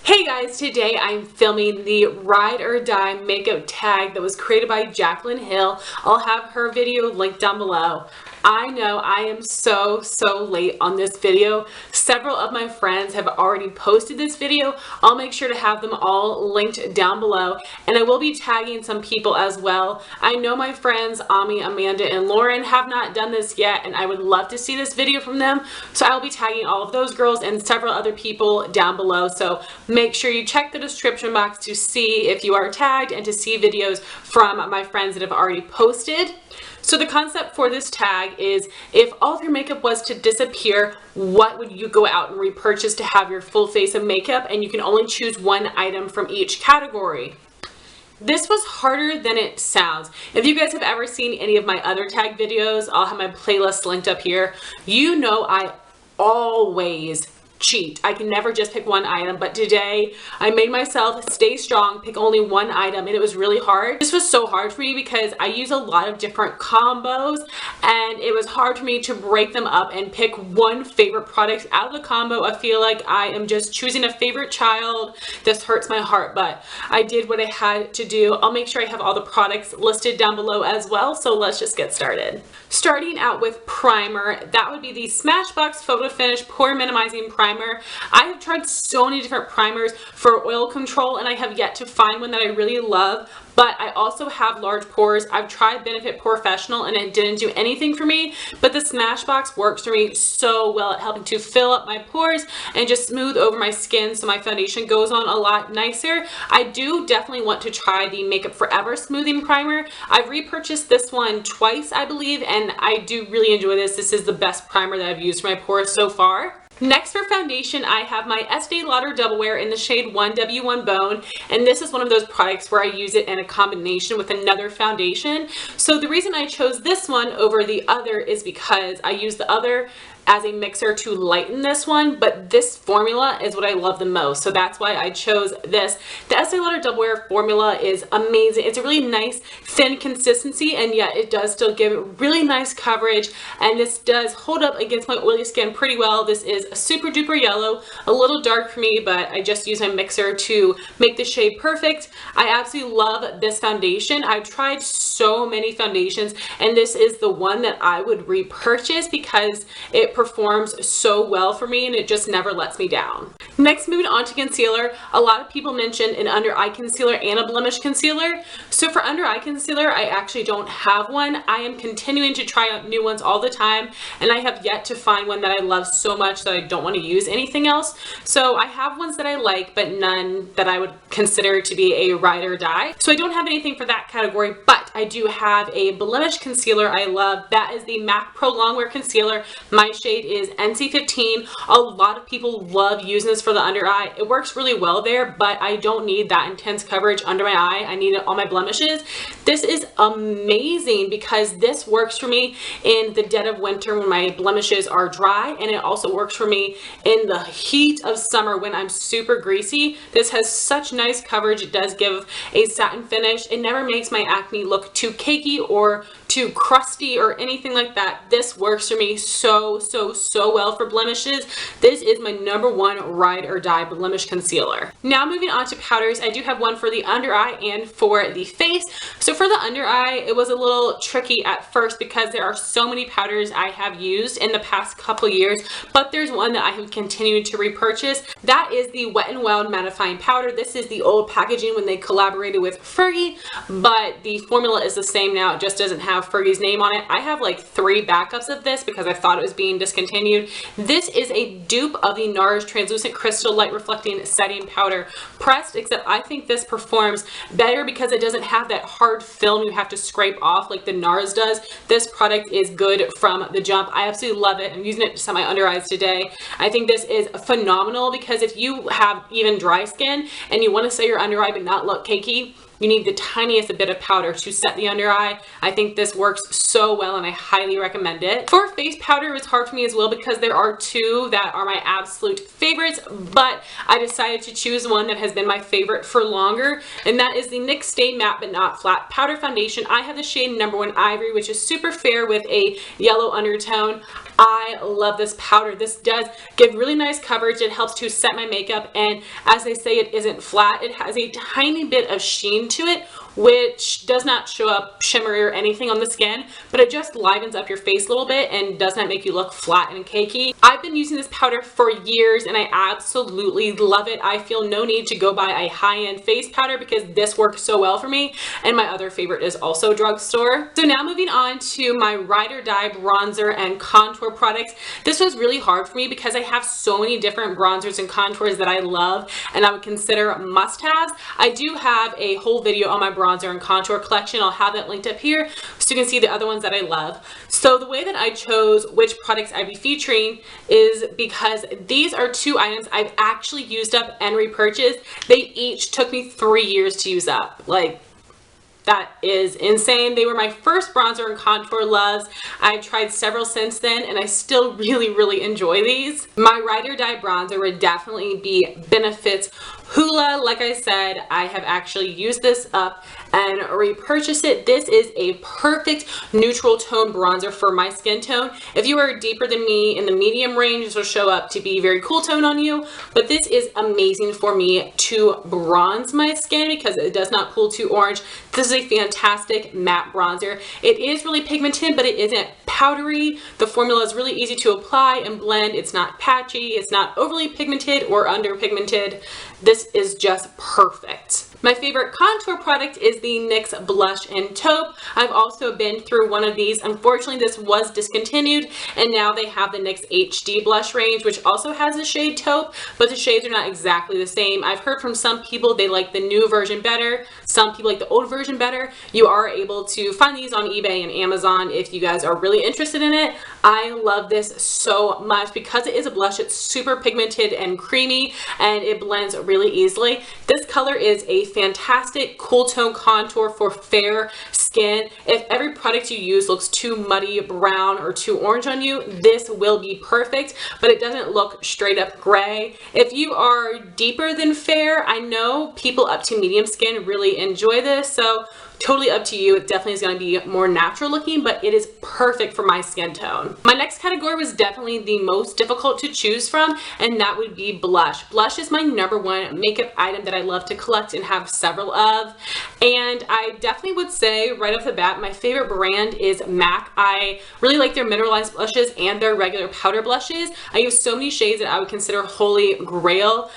Hey guys, today I'm filming the Ride or Die makeup tag that was created by Jaclyn Hill. I'll have her video linked down below. I know I am so late on this video. Several of my friends have already posted this video. I'll make sure to have them all linked down below, and I will be tagging some people as well. I know my friends Ami, Amanda, and Lauren have not done this yet, and I would love to see this video from them. So I'll be tagging all of those girls and several other people down below. So make sure you check the description box to see if you are tagged and to see videos from my friends that have already posted. So the concept for this tag is, if all of your makeup was to disappear, what would you go out and repurchase to have your full face of makeup? And you can only choose one item from each category. This was harder than it sounds. If you guys have ever seen any of my other tag videos, I'll have my playlist linked up here. You know I always cheat. I can never just pick one item, but today I made myself stay strong, pick only one item, and it was really hard. This was so hard for me because I use a lot of different combos, and it was hard for me to break them up and pick one favorite product out of the combo. I feel like I am just choosing a favorite child. This hurts my heart, but I did what I had to do. I'll make sure I have all the products listed down below as well, so let's just get started. Starting out with primer, that would be the Smashbox Photo Finish Pore Minimizing Primer. I have tried so many different primers for oil control, and I have yet to find one that I really love. But I also have large pores. I've tried Benefit Professional and it didn't do anything for me, but the Smashbox works for me so well at helping to fill up my pores and just smooth over my skin so my foundation goes on a lot nicer. I do definitely want to try the Makeup Forever Smoothing Primer. I've repurchased this one twice, I believe, and I do really enjoy this. This is the best primer that I've used for my pores so far. Next for foundation, I have my Estee Lauder Double Wear in the shade 1W1 Bone, and this is one of those products where I use it in a combination with another foundation. So the reason I chose this one over the other is because I use the other as a mixer to lighten this one, but this formula is what I love the most, so that's why I chose this. The Estee Lauder Double Wear formula is amazing. It's a really nice thin consistency, and yet it does still give really nice coverage, and this does hold up against my oily skin pretty well. This is a super duper yellow, a little dark for me, but I just use my mixer to make the shade perfect. I absolutely love this foundation. I've tried so many foundations, and this is the one that I would repurchase because it performs so well for me and it just never lets me down. Next, moving on to concealer, a lot of people mentioned an under eye concealer and a blemish concealer. So for under eye concealer, I actually don't have one. I am continuing to try out new ones all the time, and I have yet to find one that I love so much that I don't want to use anything else. So I have ones that I like, but none that I would consider to be a ride or die. So I don't have anything for that category, but I do have a blemish concealer I love. That is the MAC ProLongwear concealer. My shade is NC15. A lot of people love using this for the under eye. It works really well there, but I don't need that intense coverage under my eye. I need it on my blemishes. This is amazing because this works for me in the dead of winter when my blemishes are dry, and it also works for me in the heat of summer when I'm super greasy. This has such nice coverage. It does give a satin finish. It never makes my acne look too cakey or too crusty or anything like that. This works for me so well for blemishes. This is my #1 ride or die blemish concealer. Now moving on to powders, I do have one for the under eye and for the face. So for the under eye, it was a little tricky at first because there are so many powders I have used in the past couple years, but there's one that I have continued to repurchase. That is the Wet n Wild Mattifying Powder. This is the old packaging when they collaborated with Fergie, but the formula is the same now. It just doesn't have Fergie's name on it. I have like 3 backups of this because I thought it was being discontinued. This is a dupe of the NARS Translucent Crystal Light Reflecting Setting Powder pressed, except I think this performs better because it doesn't have that hard film you have to scrape off like the NARS does. This product is good from the jump. I absolutely love it. I'm using it to set my under eyes today. I think this is phenomenal because if you have even dry skin and you want to set your under eye but not look cakey, you need the tiniest bit of powder to set the under eye. I think this works so well and I highly recommend it. For face powder, it was hard for me as well because there are 2 that are my absolute favorites, but I decided to choose one that has been my favorite for longer, and that is the NYX Stay Matte But Not Flat Powder Foundation. I have the shade #1 Ivory, which is super fair with a yellow undertone. I love this powder. This does give really nice coverage. It helps to set my makeup, and as they say, it isn't flat. It has a tiny bit of sheen to it, which does not show up shimmery or anything on the skin, but it just livens up your face a little bit and does not make you look flat and cakey. I've been using this powder for years and I absolutely love it. I feel no need to go buy a high-end face powder because this works so well for me, and my other favorite is also drugstore. So now moving on to my Ride or Die bronzer and contour products. This was really hard for me because I have so many different bronzers and contours that I love and I would consider must-haves. I do have a whole video on my bronzer and contour collection. I'll have that linked up here so you can see the other ones that I love. So the way that I chose which products I'd be featuring is because these are two items I've actually used up and repurchased. They each took me 3 years to use up. Like, that is insane. They were my first bronzer and contour loves. I've tried several since then and I still really enjoy these. My Ride or Die bronzer would definitely be Benefit's Hoola. Like I said, I have actually used this up and repurchased it. This is a perfect neutral tone bronzer for my skin tone. If you are deeper than me in the medium range, this will show up to be very cool tone on you, but this is amazing for me to bronze my skin because it does not pull too orange. This is a fantastic matte bronzer. It is really pigmented, but it isn't powdery. The formula is really easy to apply and blend. It's not patchy, it's not overly pigmented or under pigmented. This is just perfect. My favorite contour product is the NYX Blush in Taupe. I've also been through one of these. Unfortunately, this was discontinued, and now they have the NYX HD blush range, which also has the shade Taupe, but the shades are not exactly the same. I've heard from some people they like the new version better. Some people like the old version better. You are able to find these on eBay and Amazon if you guys are really interested in it. I love this so much because it is a blush. It's super pigmented and creamy, and it blends really easily. This color is a fantastic cool tone contour for fair skin. If every product you use looks too muddy, brown, or too orange on you, this will be perfect, but it doesn't look straight up gray. If you are deeper than fair, I know people up to medium skin really enjoy this, so totally up to you. It definitely is going to be more natural looking, but it is perfect for my skin tone. My next category was definitely the most difficult to choose from, and that would be blush. Blush is my #1 makeup item that I love to collect and have several of, and I definitely would say right off the bat my favorite brand is MAC. I really like their mineralized blushes and their regular powder blushes. I use so many shades that I would consider holy grail,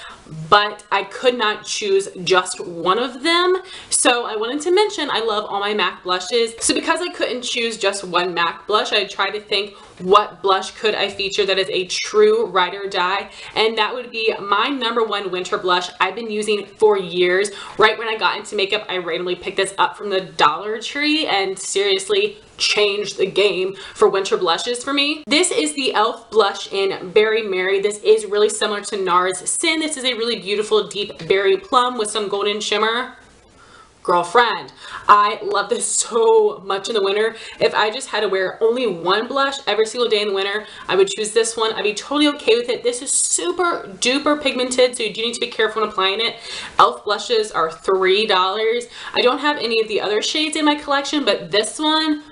but I could not choose just one of them. So I wanted to mention I love all my MAC blushes. So because I couldn't choose just one MAC blush, I tried to think what blush could I feature that is a true ride or die, and that would be my #1 winter blush I've been using for years. Right when I got into makeup, I randomly picked this up from the Dollar Tree and seriously changed the game for winter blushes for me. This is the e.l.f. blush in Berry Mary. This is really similar to NARS Sin. This is a really beautiful deep berry plum with some golden shimmer. Girlfriend, I love this so much in the winter. If I just had to wear only one blush every single day in the winter, I would choose this one. I'd be totally okay with it. This is super duper pigmented, so you do need to be careful when applying it. e.l.f. blushes are $3. I don't have any of the other shades in my collection, but this one,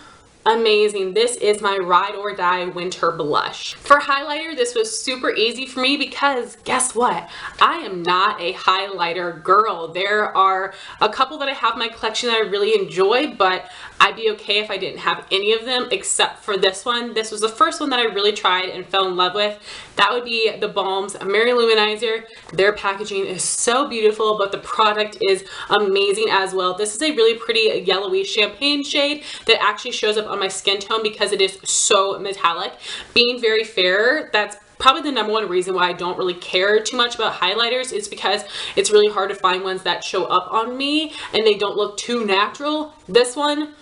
amazing. This is my ride or die winter blush. For highlighter, this was super easy for me because guess what? I am not a highlighter girl. There are a couple that I have in my collection that I really enjoy, but I'd be okay if I didn't have any of them except for this one. This was the first one that I really tried and fell in love with. That would be theBalm's Mary LouManizer. Their packaging is so beautiful, but the product is amazing as well. This is a really pretty yellowy champagne shade that actually shows up on my skin tone because it is so metallic. Being very fair, that's probably the #1 reason why I don't really care too much about highlighters, is because it's really hard to find ones that show up on me and they don't look too natural. This one,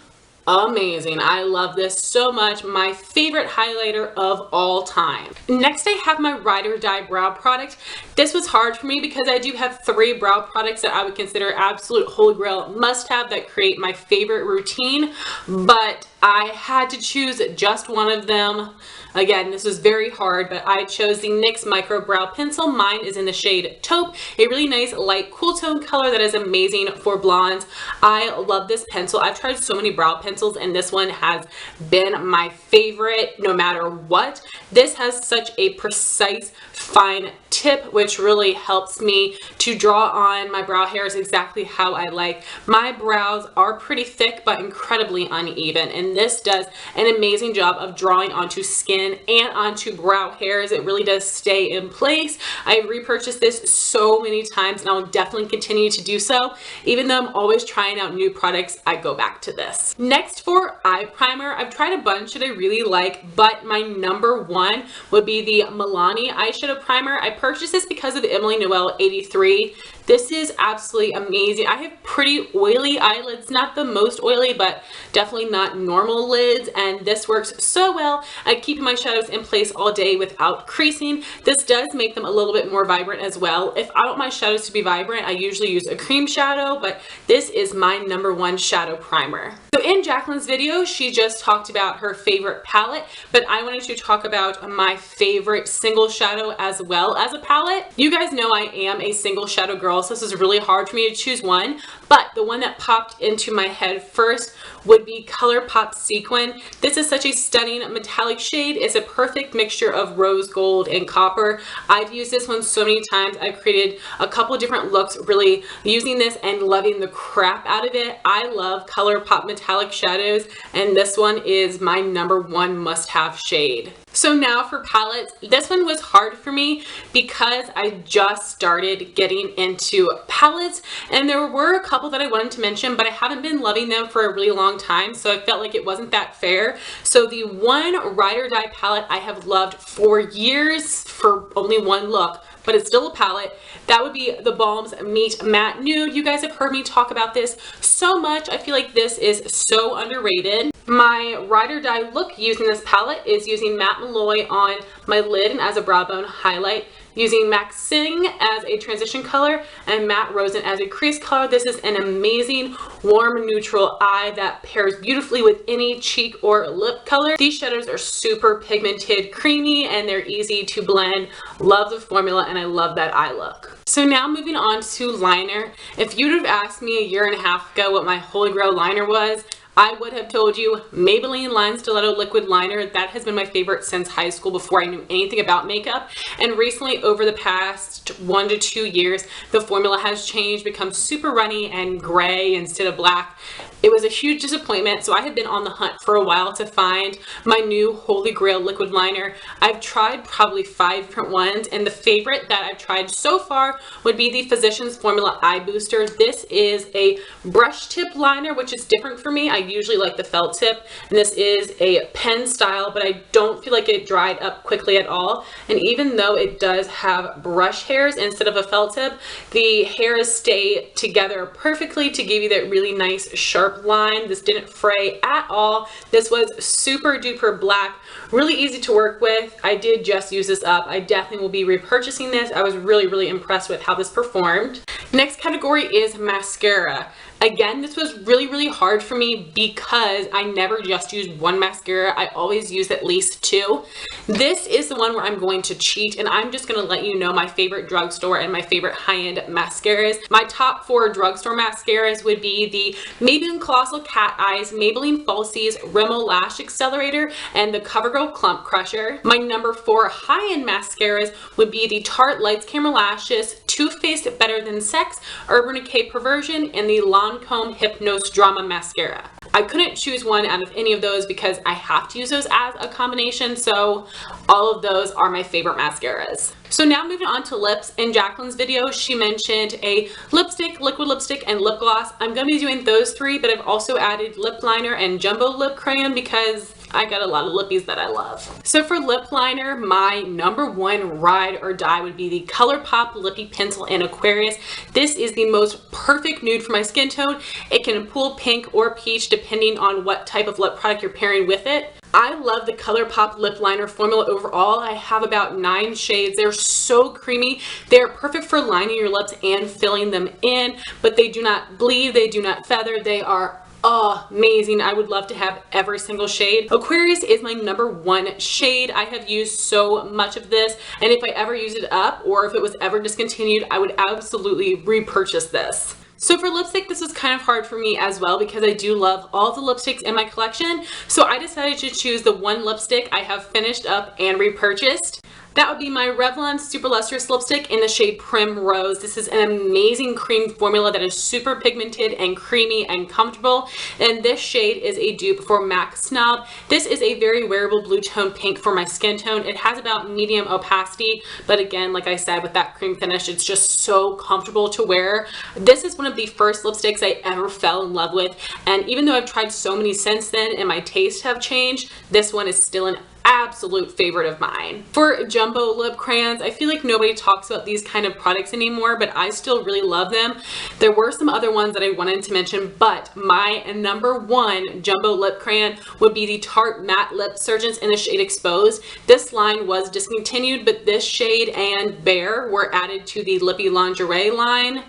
amazing. I love this so much. My favorite highlighter of all time. Next, I have my Ride or Die brow product. This was hard for me because I do have 3 brow products that I would consider absolute holy grail must-have that create my favorite routine, but I had to choose just one of them. Again, this was very hard, but I chose the NYX Micro Brow Pencil. Mine is in the shade Taupe, a really nice light cool tone color that is amazing for blondes. I love this pencil. I've tried so many brow pencils and this one has been my favorite no matter what. This has such a precise, fine tip, which really helps me to draw on my brow hairs exactly how I like. My brows are pretty thick but incredibly uneven, and this does an amazing job of drawing onto skin and onto brow hairs. It really does stay in place. I repurchased this so many times and I'll definitely continue to do so. Even though I'm always trying out new products, I go back to this. Next, for eye primer, I've tried a bunch that I really like, but my number one would be the Milani eyeshadow primer. I purchased this because of Emily Noel 83. This is absolutely amazing. I have pretty oily eyelids, not the most oily, but definitely not normal lids, and this works so well at keeping my shadows in place all day without creasing. This does make them a little bit more vibrant as well. If I want my shadows to be vibrant, I usually use a cream shadow, but this is my number one shadow primer. So in Jaclyn's video, she just talked about her favorite palette, but I wanted to talk about my favorite single shadow as well as a palette. You guys know I am a single shadow girl, so this is really hard for me to choose one, but the one that popped into my head first would be ColourPop Sequin. This is such a stunning metallic shade. It's a perfect mixture of rose gold and copper. I've used this one so many times. I've created a couple different looks really using this and loving the crap out of it. I love ColourPop metallic shadows, and this one is my number one must-have shade. So now for palettes, this one was hard for me because I just started getting into palettes, and there were a couple that I wanted to mention, but I haven't been loving them for a really long time, so I felt like it wasn't that fair. So the one Ride or Die palette I have loved for years for only one look, but it's still a palette, that would be theBalm's Meet Matte Nude. You guys have heard me talk about this so much. I feel like this is so underrated. My Ride or Die look using this palette is using Matte Malloy on my lid and as a brow bone highlight, using Maxing as a transition color and Matte Rosen as a crease color. This is an amazing warm neutral eye that pairs beautifully with any cheek or lip color. These shadows are super pigmented, creamy, and they're easy to blend. Love the formula and I love that eye look. So now moving on to liner. If you'd have asked me a year and a half ago what my holy grail liner was, I would have told you Maybelline Line Stiletto Liquid Liner. That has been my favorite since high school, before I knew anything about makeup. And recently, over the past 1 to 2 years, the formula has changed, become super runny and gray instead of black. It was a huge disappointment, so I have been on the hunt for a while to find my new holy grail liquid liner. I've tried probably 5 different ones, and the favorite that I've tried so far would be the Physicians Formula Eye Booster. This is a brush tip liner, which is different for me. I usually like the felt tip, and this is a pen style, but I don't feel like it dried up quickly at all. And even though it does have brush hairs instead of a felt tip, the hairs stay together perfectly to give you that really nice sharp line. This didn't fray at all. This was super duper black, really easy to work with. I did just use this up. I definitely will be repurchasing this. I was really impressed with how this performed. Next category is mascara. Again, this was really hard for me because I never just use one mascara. I always use at least 2. This is the one where I'm going to cheat, and I'm just going to let you know my favorite drugstore and my favorite high-end mascaras. My top 4 drugstore mascaras would be the Maybelline Colossal Cat Eyes, Maybelline Falsies, Rimmel Lash Accelerator, and the CoverGirl Clump Crusher. My number 4 high-end mascaras would be the Tarte Lights Camera Lashes, Too Faced Better Than Sex, Urban Decay Perversion, and the Lancome Hypnose Drama Mascara. I couldn't choose one out of any of those because I have to use those as a combination, so all of those are my favorite mascaras. So now moving on to lips. In Jaclyn's video, she mentioned a lipstick, liquid lipstick, and lip gloss. I'm going to be doing those 3, but I've also added lip liner and jumbo lip crayon because I got a lot of lippies that I love. So for lip liner, my number 1 ride or die would be the ColourPop Lippie Pencil in Aquarius. This is the most perfect nude for my skin tone. It can pull pink or peach depending on what type of lip product you're pairing with it. I love the ColourPop lip liner formula overall. I have about 9 shades. They're so creamy. They're perfect for lining your lips and filling them in, but they do not bleed, they do not feather. They are amazing. I would love to have every single shade. Aquarius is my #1 shade. I have used so much of this, and if I ever use it up or if it was ever discontinued, I would absolutely repurchase this. So for lipstick, this was kind of hard for me as well because I do love all the lipsticks in my collection. So I decided to choose the one lipstick I have finished up and repurchased. That would be my Revlon SuperLustrous lipstick in the shade Primrose. This is an amazing cream formula that is super pigmented and creamy and comfortable. And this shade is a dupe for MAC Snob. This is a very wearable blue tone pink for my skin tone. It has about medium opacity, but again, like I said, with that cream finish, it's just so comfortable to wear. This is one of the first lipsticks I ever fell in love with. And even though I've tried so many since then and my tastes have changed, this one is still an absolute favorite of mine. For jumbo lip crayons, I feel like nobody talks about these kind of products anymore, but I still really love them. There were some other ones that I wanted to mention, but my #1 jumbo lip crayon would be the Tarte Matte LipSurgence in the shade Exposed. This line was discontinued, but this shade and Bear were added to the Lippie lingerie line.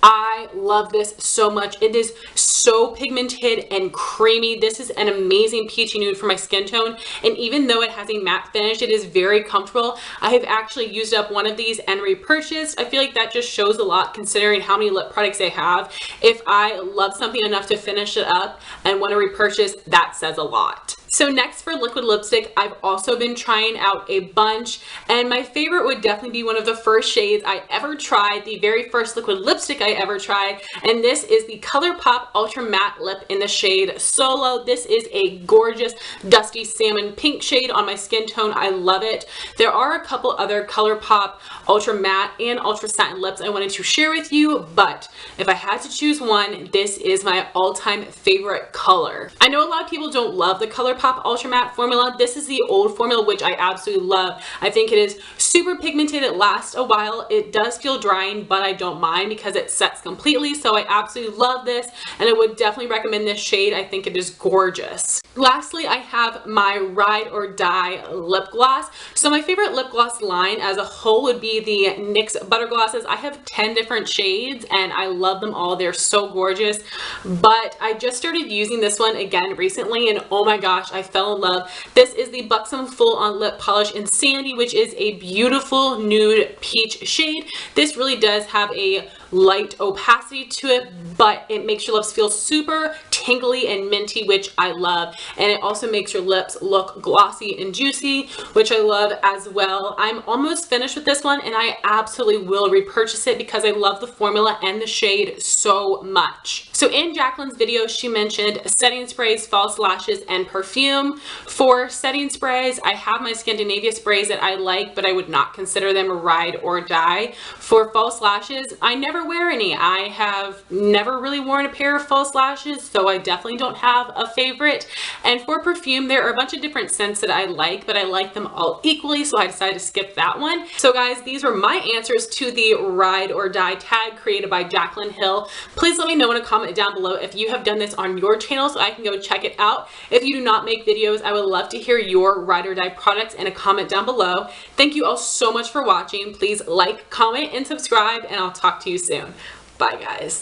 I love this so much. It is so pigmented and creamy. This is an amazing peachy nude for my skin tone, and even though it has a matte finish, it is very comfortable. I have actually used up one of these and repurchased. I feel like that just shows a lot considering how many lip products I have. If I love something enough to finish it up and want to repurchase, that says a lot. So next for liquid lipstick, I've also been trying out a bunch, and my favorite would definitely be one of the first shades I ever tried, the very first liquid lipstick I ever tried, and this is the ColourPop Ultra Matte Lip in the shade Solow. This is a gorgeous dusty salmon pink shade on my skin tone. I love it. There are a couple other ColourPop Ultra Matte and Ultra Satin lips I wanted to share with you, but if I had to choose one, this is my all-time favorite color. I know a lot of people don't love the ColourPop Ultra Matte formula. This is the old formula, which I absolutely love. I think it is super pigmented. It lasts a while. It does feel drying, but I don't mind because it sets completely. So I absolutely love this, and I would definitely recommend this shade. I think it is gorgeous. Lastly, I have my Ride or Die lip gloss. So my favorite lip gloss line as a whole would be the NYX Butter Glosses. I have 10 different shades and I love them all. They're so gorgeous. But I just started using this one again recently, and oh my gosh, I fell in love. This is the Buxom Full On Lip Polish in Sandy, which is a beautiful nude peach shade. This really does have a light opacity to it, but it makes your lips feel super tingly and minty, which I love. And it also makes your lips look glossy and juicy, which I love as well. I'm almost finished with this one, and I absolutely will repurchase it because I love the formula and the shade so much. So in Jaclyn's video, she mentioned setting sprays, false lashes, and perfume. For setting sprays, I have my Scandinavia sprays that I like, but I would not consider them a ride or die. For false lashes, I never wear any. I have never really worn a pair of false lashes, so I definitely don't have a favorite. And for perfume, there are a bunch of different scents that I like, but I like them all equally, so I decided to skip that one. So guys, these were my answers to the ride or die tag created by Jaclyn Hill. Please let me know in a comment down below if you have done this on your channel so I can go check it out. If you do not make videos, I would love to hear your ride or die products in a comment down below. Thank you all so much for watching. Please like, comment, and subscribe, and I'll talk to you soon. Bye guys.